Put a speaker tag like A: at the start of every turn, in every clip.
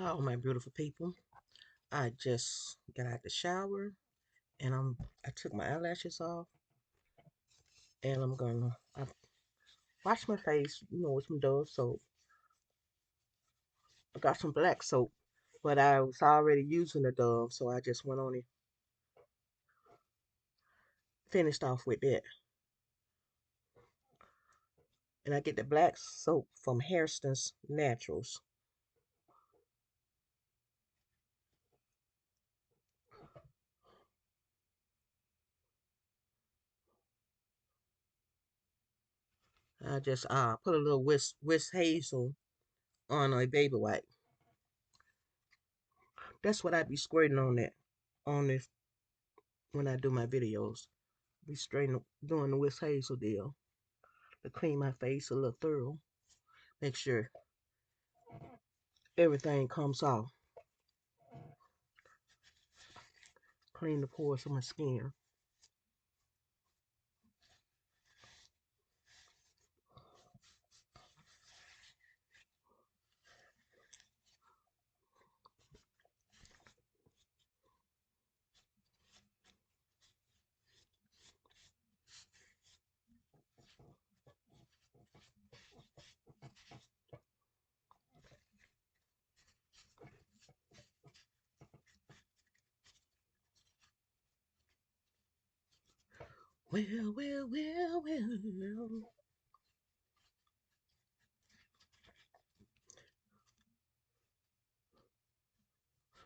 A: Hello, my beautiful people. I just got out the shower and I took my eyelashes off and I wash my face, with some Dove soap. I got some black soap, but I was already using the Dove, so I just went on and finished off with that. And I get the black soap from Hairston's Naturals. I just put a little whisk hazel on a baby wipe. That's what I be squirting on this when I do my videos. Be straight doing the whisk hazel deal to clean my face a little thorough. Make sure everything comes off. Clean the pores of my skin. Well.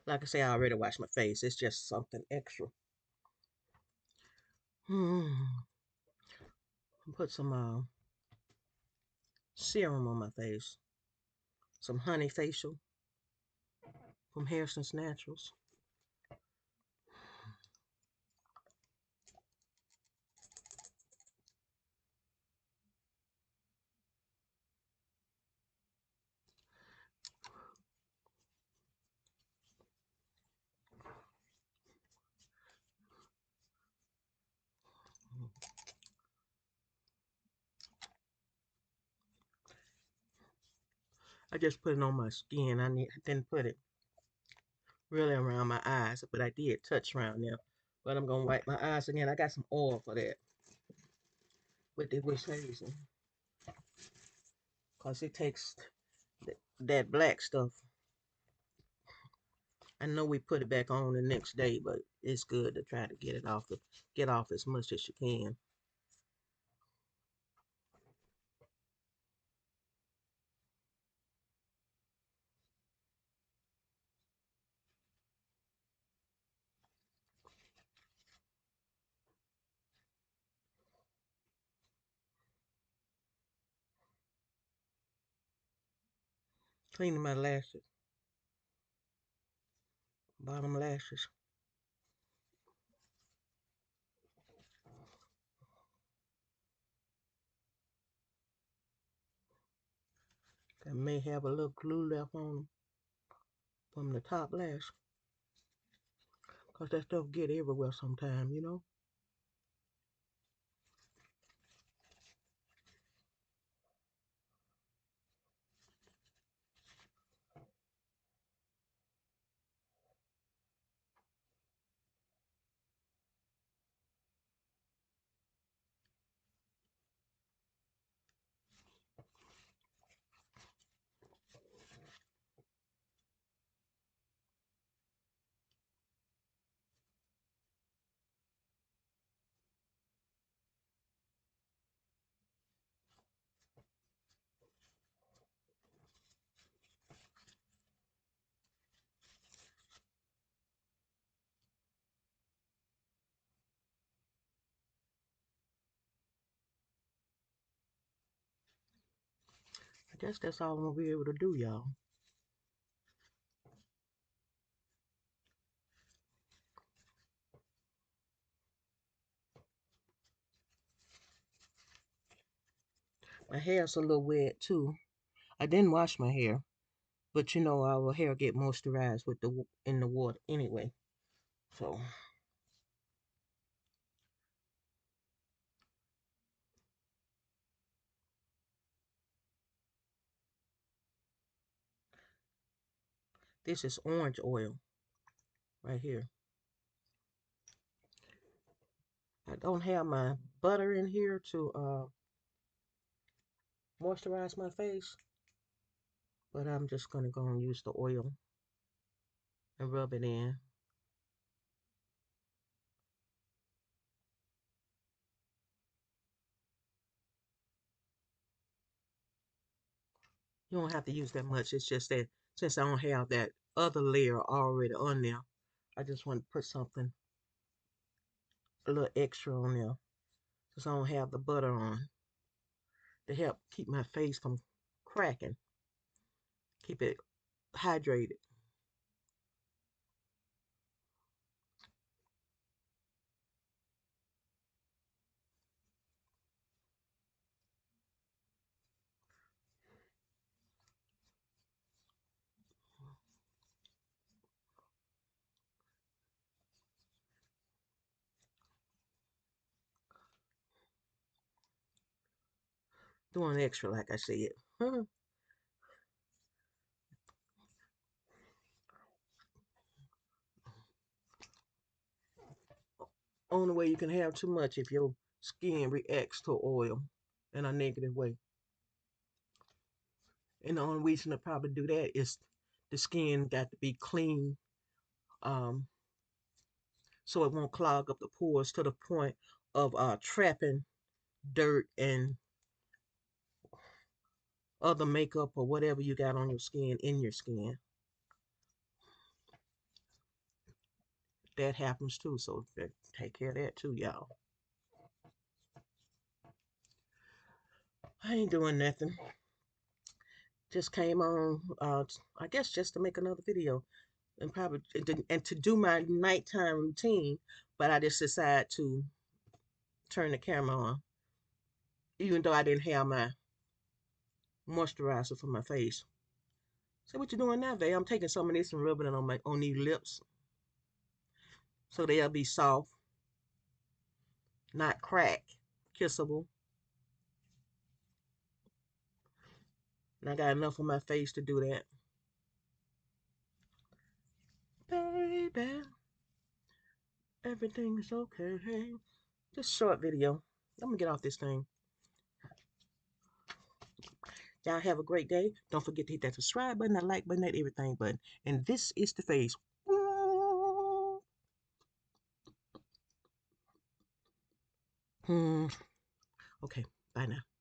A: Like I say, I already washed my face. It's just something extra. Hmm. Put some serum on my face. Some honey facial from Harrison's Naturals. I just put it on my skin. I didn't put it really around my eyes, but I did touch around there. But I'm gonna wipe my eyes again. I got some oil for that with the witch hazel, cause it takes that black stuff. I know we put it back on the next day, but it's good to try to get off as much as you can. Cleaning my lashes, bottom lashes. I may have a little glue left on them from the top lash, cause that stuff get everywhere sometime. I guess that's all I'm gonna be able to do, y'all. My hair's a little wet too. I didn't wash my hair, but our hair get moisturized with in the water anyway. So This is orange oil right here. I don't have my butter in here to moisturize my face, but I'm just going to go and use the oil and rub it in. You don't have to use that much. It's just that since I don't have that other layer already on there, I just want to put something a little extra on there since I don't have the butter on to help keep my face from cracking, keep it hydrated. Doing extra, like I said. Only way you can have too much if your skin reacts to oil in a negative way. And the only reason to probably do that is the skin got to be clean, um, so it won't clog up the pores to the point of trapping dirt and other makeup or whatever you got on your skin in your skin. That happens too, so take care of that too, y'all. I ain't doing nothing. Just came on, I guess just to make another video and probably and to do my nighttime routine, but I just decided to turn the camera on, even though I didn't have my moisturizer for my face. So what you doing now, babe? I'm taking some of this and rubbing it on my these lips so they'll be soft, not crack, kissable. And I got enough on my face to do that. Baby, everything's okay. Just short video. I'm gonna get off this thing. Y'all have a great day. Don't forget to hit that subscribe button, that like button, that everything button. And this is the face. Hmm. Okay. Bye now.